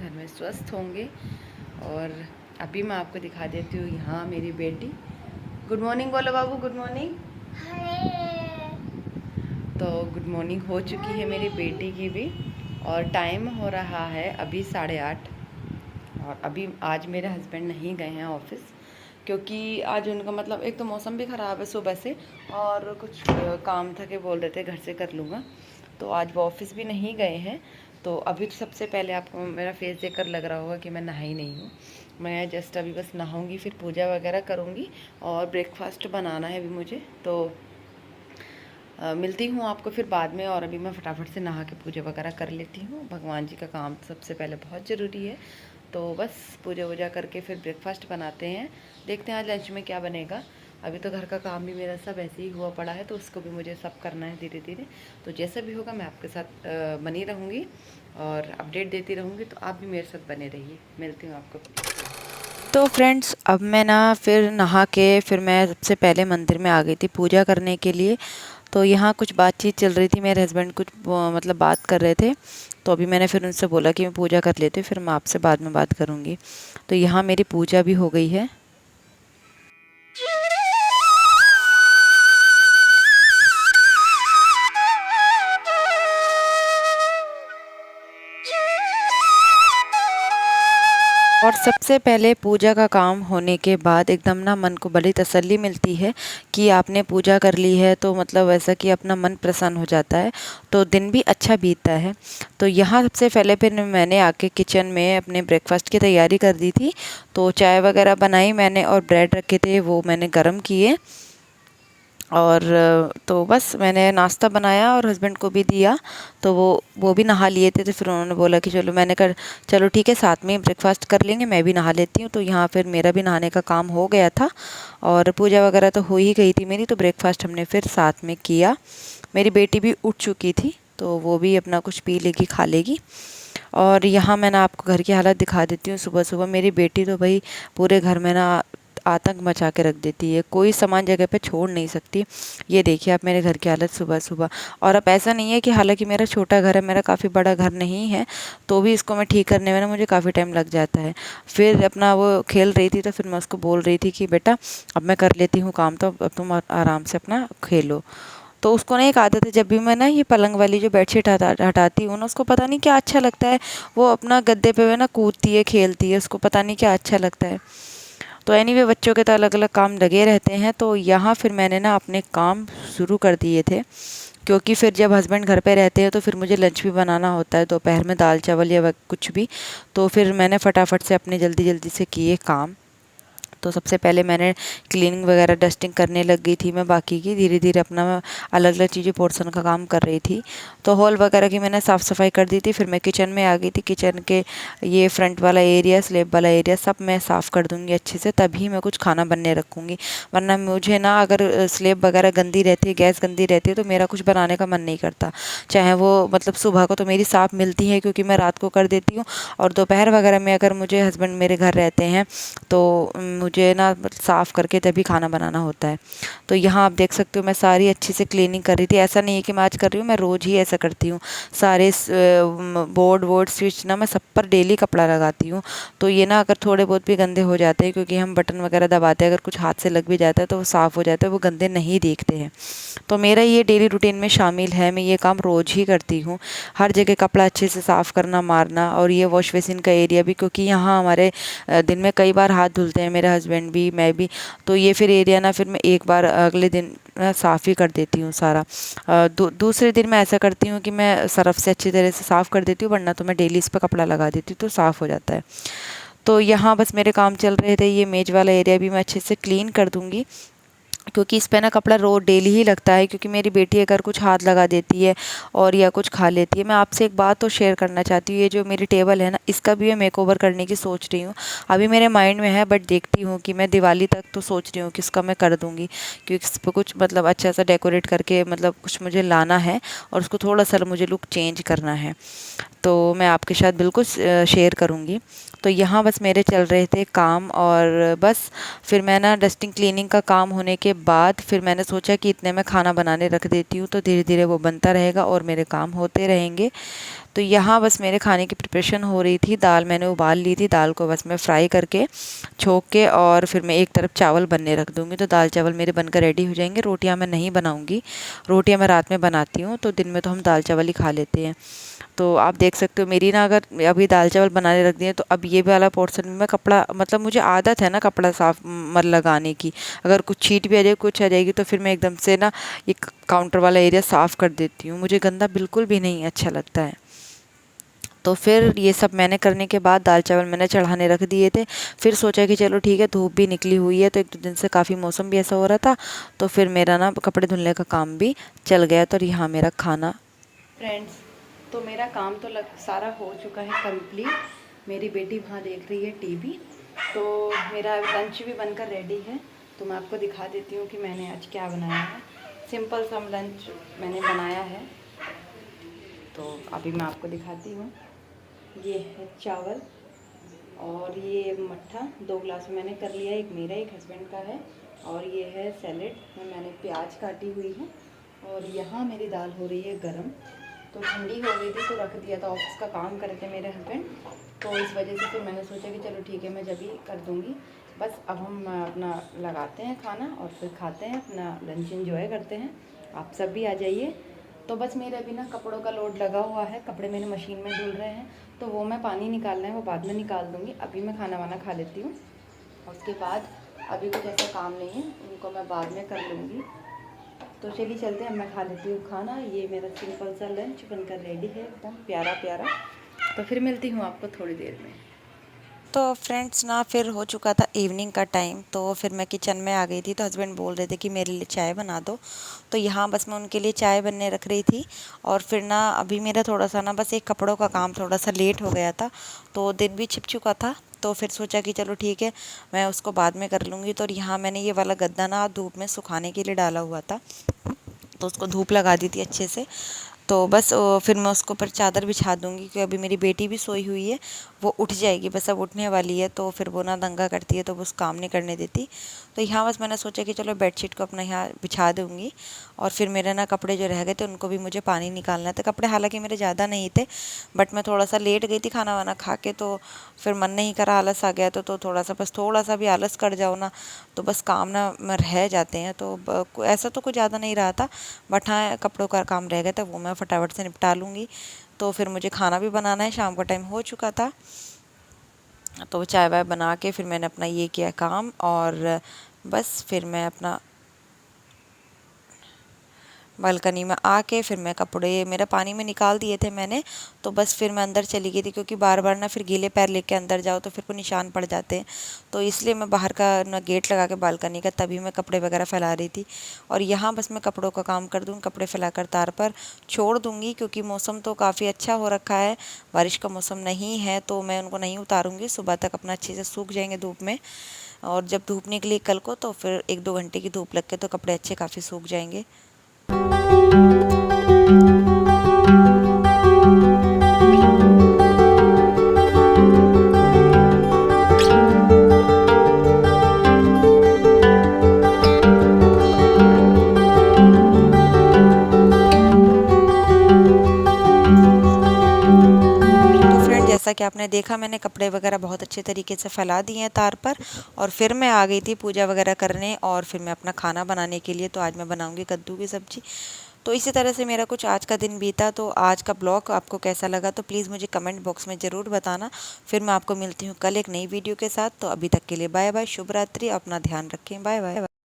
घर में स्वस्थ होंगे। और अभी मैं आपको दिखा देती हूँ यहाँ मेरी बेटी। गुड मॉर्निंग बोलो बाबू, गुड मॉर्निंग। तो गुड मॉर्निंग हो चुकी है मेरी बेटी की भी, और टाइम हो रहा है अभी 8:30। और अभी आज मेरे हस्बैंड नहीं गए हैं ऑफिस, क्योंकि आज उनका मतलब एक तो मौसम भी ख़राब है सुबह से, और कुछ काम था कि बोल रहे थे घर से कर लूँगा, तो आज वो ऑफिस भी नहीं गए हैं। तो अभी तो सबसे पहले आपको मेरा फेस देखकर लग रहा होगा कि मैं नहाई नहीं हूँ। मैं जस्ट अभी बस नहाऊंगी, फिर पूजा वगैरह करूँगी और ब्रेकफास्ट बनाना है अभी मुझे। तो मिलती हूँ आपको फिर बाद में। और अभी मैं फटाफट से नहा के पूजा वगैरह कर लेती हूँ। भगवान जी का काम सबसे पहले बहुत ज़रूरी है। तो बस पूजा वूजा करके फिर ब्रेकफास्ट बनाते हैं। देखते हैं आज लंच में क्या बनेगा। अभी तो घर का काम भी मेरा सब ऐसे ही हुआ पड़ा है, तो उसको भी मुझे सब करना है धीरे धीरे। तो जैसा भी होगा मैं आपके साथ बनी रहूँगी और अपडेट देती रहूँगी, तो आप भी मेरे साथ बने रहिए। मिलती हूँ आपको। तो फ्रेंड्स, अब मैं ना फिर नहा के फिर मैं सबसे पहले मंदिर में आ गई थी पूजा करने के लिए। तो यहाँ कुछ बातचीत चल रही थी, मेरे हस्बैंड कुछ मतलब बात कर रहे थे। तो अभी मैंने फिर उनसे बोला कि मैं पूजा कर लेती हूँ, फिर मैं आपसे बाद में बात करूँगी। तो यहाँ मेरी पूजा भी हो गई है। और सबसे पहले पूजा का काम होने के बाद एकदम ना मन को बड़ी तसल्ली मिलती है कि आपने पूजा कर ली है, तो मतलब ऐसा कि अपना मन प्रसन्न हो जाता है, तो दिन भी अच्छा बीतता है। तो यहाँ सबसे पहले फिर मैंने आके किचन में अपने ब्रेकफास्ट की तैयारी कर दी थी। तो चाय वगैरह बनाई मैंने और ब्रेड रखे थे वो मैंने गरम किए। और तो बस मैंने नाश्ता बनाया और हस्बैंड को भी दिया। तो वो भी नहा लिए थे, तो फिर उन्होंने बोला कि चलो, मैंने कर चलो ठीक है, साथ में ब्रेकफास्ट कर लेंगे, मैं भी नहा लेती हूँ। तो यहाँ फिर मेरा भी नहाने का काम हो गया था और पूजा वगैरह तो हो ही गई थी मेरी। तो ब्रेकफास्ट हमने फिर साथ में किया। मेरी बेटी भी उठ चुकी थी, तो वो भी अपना कुछ पी लेगी, खा लेगी। और यहाँ मैं ना आपको घर की हालत दिखा देती हूँ। सुबह सुबह मेरी बेटी तो भाई पूरे घर में ना आतंक मचा के रख देती है, कोई सामान जगह पे छोड़ नहीं सकती। ये देखिए आप मेरे घर की हालत सुबह सुबह। और अब ऐसा नहीं है कि, हालांकि मेरा छोटा घर है, मेरा काफ़ी बड़ा घर नहीं है, तो भी इसको मैं ठीक करने में ना मुझे काफ़ी टाइम लग जाता है। फिर अपना वो खेल रही थी, तो फिर मैं उसको बोल रही थी कि बेटा अब मैं कर लेती हूँ काम, तो अब तुम आराम से अपना खेलो। तो उसको ना एक आदत है, जब भी मैं ना ये पलंग वाली जो बेडशीट हटाती हूँ ना, उसको पता नहीं क्या अच्छा लगता है, वो अपना गद्दे पे ना कूदती है, खेलती है, उसको पता नहीं क्या अच्छा लगता है। तो एनीवे बच्चों के तो अलग अलग काम लगे रहते हैं। तो यहाँ फिर मैंने ना अपने काम शुरू कर दिए थे, क्योंकि फिर जब हस्बैंड घर पे रहते हैं तो फिर मुझे लंच भी बनाना होता है, दोपहर में दाल चावल या कुछ भी। तो फिर मैंने फटाफट से अपने जल्दी जल्दी से किए काम। तो सबसे पहले मैंने क्लीनिंग वगैरह डस्टिंग करने लग गई थी मैं, बाकी की धीरे धीरे अपना अलग अलग चीज़ें पोर्शन का काम कर रही थी। तो हॉल वगैरह की मैंने साफ़ सफाई कर दी थी। फिर मैं किचन में आ गई थी। किचन के ये फ्रंट वाला एरिया, स्लैब वाला एरिया सब मैं साफ़ कर दूँगी अच्छे से, तभी मैं कुछ खाना बनने रखूँगी। वरना मुझे ना, अगर स्लैब वगैरह गंदी रहती है, गैस गंदी रहती है, तो मेरा कुछ बनाने का मन नहीं करता। चाहे वो मतलब सुबह को तो मेरी साफ़ मिलती है, क्योंकि मैं रात को कर देती हूँ, और दोपहर वगैरह में अगर मुझे हस्बैंड मेरे घर रहते हैं तो मुझे ना साफ़ करके तभी खाना बनाना होता है। तो यहाँ आप देख सकते हो मैं सारी अच्छे से क्लीनिंग कर रही थी। ऐसा नहीं है कि मैं आज कर रही हूँ, मैं रोज़ ही ऐसा करती हूँ। सारे बोर्ड स्विच ना मैं सब पर डेली कपड़ा लगाती हूँ। तो ये ना अगर थोड़े बहुत भी गंदे हो जाते हैं, क्योंकि हम बटन वगैरह दबाते हैं, अगर कुछ हाथ से लग भी जाता है तो वो साफ़ हो जाता है, वो गंदे नहीं दिखते हैं। तो मेरा ये डेली रूटीन में शामिल है, मैं ये काम रोज़ ही करती हूँ। हर जगह कपड़ा अच्छे से साफ़ करना, मारना। और ये वॉश बेसिन का एरिया भी, क्योंकि यहाँ हमारे दिन में कई बार हाथ धुलते हैं, मेरे हस्बैंड भी, मैं भी। तो ये फिर एरिया ना फिर मैं एक बार अगले दिन साफ़ ही कर देती हूँ सारा। दूसरे दिन मैं ऐसा करती हूँ कि मैं सरफ़ से अच्छी तरह से साफ़ कर देती हूँ, वरना तो मैं डेली इस पर कपड़ा लगा देती हूँ, तो साफ़ हो जाता है। तो यहाँ बस मेरे काम चल रहे थे। ये मेज वाला एरिया भी मैं अच्छे से क्लीन कर दूँगी, क्योंकि इस पे ना कपड़ा रोज़ डेली ही लगता है, क्योंकि मेरी बेटी अगर कुछ हाथ लगा देती है और या कुछ खा लेती है। मैं आपसे एक बात तो शेयर करना चाहती हूँ, ये जो मेरी टेबल है ना, इसका भी मैं मेकओवर करने की सोच रही हूँ। अभी मेरे माइंड में है, बट देखती हूँ कि मैं दिवाली तक तो सोच रही हूँ कि इसका मैं कर दूँगी, क्योंकि इस पर कुछ मतलब अच्छा सा डेकोरेट करके मतलब कुछ मुझे लाना है, और उसको थोड़ा सा मुझे लुक चेंज करना है। तो मैं आपके साथ बिल्कुल शेयर करूँगी। तो यहाँ बस मेरे चल रहे थे काम, और बस फिर मैं ना डस्टिंग क्लीनिंग का काम होने के बाद फिर मैंने सोचा कि इतने में खाना बनाने रख देती हूँ, तो धीरे धीरे वो बनता रहेगा और मेरे काम होते रहेंगे। तो यहाँ बस मेरे खाने की प्रिपरेशन हो रही थी। दाल मैंने उबाल ली थी, दाल को बस मैं फ्राई करके छोंक के और फिर मैं एक तरफ चावल बनने रख दूँगी, तो दाल चावल मेरे बनकर रेडी हो जाएंगे। रोटियाँ मैं नहीं बनाऊँगी, रोटियाँ मैं रात में बनाती हूँ, तो दिन में तो हम दाल चावल ही खा लेते हैं। तो आप देख सकते हो मेरी ना, अगर अभी दाल चावल बनाने रख दिए तो अब ये वाला पोर्शन में मैं कपड़ा, मतलब मुझे आदत है ना कपड़ा साफ मत लगाने की। अगर कुछ छींट भी आ जाए, कुछ आ जाएगी, तो फिर मैं एकदम से ना ये काउंटर वाला एरिया साफ़ कर देती हूँ। मुझे गंदा बिल्कुल भी नहीं अच्छा लगता है। तो फिर ये सब मैंने करने के बाद दाल चावल मैंने चढ़ाने रख दिए थे। फिर सोचा कि चलो ठीक है, धूप भी निकली हुई है, तो एक दो दिन से काफ़ी मौसम भी ऐसा हो रहा था, तो फिर मेरा ना कपड़े धुलने का काम भी चल गया। तो यहाँ मेरा खाना फ्रेंड्स, तो मेरा काम तो सारा हो चुका है कंप्लीट। मेरी बेटी वहाँ देख रही है टीवी, तो मेरा लंच भी बनकर रेडी है। तो मैं आपको दिखा देती हूँ कि मैंने आज क्या बनाया है। सिंपल सा लंच मैंने बनाया है, तो अभी मैं आपको दिखाती हूँ। ये है चावल और ये मट्ठा 2 ग्लास में मैंने कर लिया, एक मेरा एक हस्बैंड का है। और ये है सैलेड में मैंने प्याज काटी हुई है। और यहाँ मेरी दाल हो रही है गरम, तो ठंडी हो गई थी तो रख दिया था। ऑफिस का काम कर रहे थे मेरे हस्बैंड, तो इस वजह से फिर मैंने सोचा कि चलो ठीक है, मैं जब ही कर दूँगी। बस अब हम अपना लगाते हैं खाना और फिर खाते हैं, अपना लंच एंजॉय करते हैं। आप सब भी आ जाइए। तो बस मेरे अभी ना कपड़ों का लोड लगा हुआ है, कपड़े मेरे मशीन में धुल रहे हैं, तो वो मैं पानी निकालना है, वो बाद में निकाल दूँगी। अभी मैं खाना वाना खा लेती हूँ, उसके बाद अभी कुछ ऐसा काम नहीं है, उनको मैं बाद में कर लूँगी। तो चलिए चलते हैं, मैं खा लेती हूँ खाना। ये मेरा सिंपल सा लंच बनकर रेडी है, एकदम प्यारा प्यारा। तो फिर मिलती हूँ आपको थोड़ी देर में। तो फ्रेंड्स ना, फिर हो चुका था इवनिंग का टाइम, तो फिर मैं किचन में आ गई थी। तो हस्बैंड बोल रहे थे कि मेरे लिए चाय बना दो, तो यहाँ बस मैं उनके लिए चाय बनने रख रही थी। और फिर ना अभी मेरा थोड़ा सा ना बस एक कपड़ों का काम थोड़ा सा लेट हो गया था, तो दिन भी छिप चुका था। तो फिर सोचा कि चलो ठीक है, मैं उसको बाद में कर लूँगी। तो यहाँ मैंने ये वाला गद्दा ना धूप में सुखाने के लिए डाला हुआ था, तो उसको धूप लगा दी थी अच्छे से। तो बस फिर मैं उसके ऊपर चादर बिछा दूँगी, क्योंकि अभी मेरी बेटी भी सोई हुई है, वो उठ जाएगी, बस अब उठने वाली है। तो फिर वो ना दंगा करती है, तो वो उस काम नहीं करने देती। तो यहाँ बस मैंने सोचा कि चलो बेडशीट को अपना यहाँ बिछा दूँगी। और फिर मेरे ना कपड़े जो रह गए थे उनको भी मुझे पानी निकालना था। कपड़े हालांकि मेरे ज़्यादा नहीं थे, बट मैं थोड़ा सा लेट गई थी खाना वाना खा के, तो फिर मन नहीं करा, आलस आ गया। तो थोड़ा सा भी आलस कर जाओ ना, तो बस काम ना में रह जाते हैं। तो ऐसा तो कुछ ज़्यादा नहीं रहा था, बट हाँ कपड़ों का काम रह गया था, वो मैं फटाफट से निपटा लूँगी। तो फिर मुझे खाना भी बनाना है, शाम का टाइम हो चुका था। तो चाय वाय बना के फिर मैंने अपना ये किया काम, और बस फिर मैं अपना बालकनी में आके फिर मैं कपड़े मेरा पानी में निकाल दिए थे मैंने। तो बस फिर मैं अंदर चली गई थी, क्योंकि बार बार ना फिर गीले पैर लेके अंदर जाओ तो फिर को निशान पड़ जाते हैं। तो इसलिए मैं बाहर का ना गेट लगा के बालकनी का, तभी मैं कपड़े वगैरह फैला रही थी। और यहाँ बस मैं कपड़ों का काम कर दूँ, कपड़े फैलाकर तार पर छोड़ दूँगी, क्योंकि मौसम तो काफ़ी अच्छा हो रखा है, बारिश का मौसम नहीं है, तो मैं उनको नहीं उतारूँगी। सुबह तक अपना अच्छे से सूख जाएंगे धूप में, और जब धूप निकली कल को तो फिर 1-2 घंटे की धूप लग के तो कपड़े अच्छे काफ़ी सूख जाएंगे। जैसा कि आपने देखा, मैंने कपड़े वगैरह बहुत अच्छे तरीके से फैला दिए हैं तार पर, और फिर मैं आ गई थी पूजा वगैरह करने, और फिर मैं अपना खाना बनाने के लिए। तो आज मैं बनाऊंगी कद्दू की सब्ज़ी। तो इसी तरह से मेरा कुछ आज का दिन बीता। तो आज का ब्लॉग आपको कैसा लगा, तो प्लीज़ मुझे कमेंट बॉक्स में ज़रूर बताना। फिर मैं आपको मिलती हूँ कल एक नई वीडियो के साथ। तो अभी तक के लिए बाय बाय, शुभ रात्रि, अपना ध्यान रखें, बाय बाय।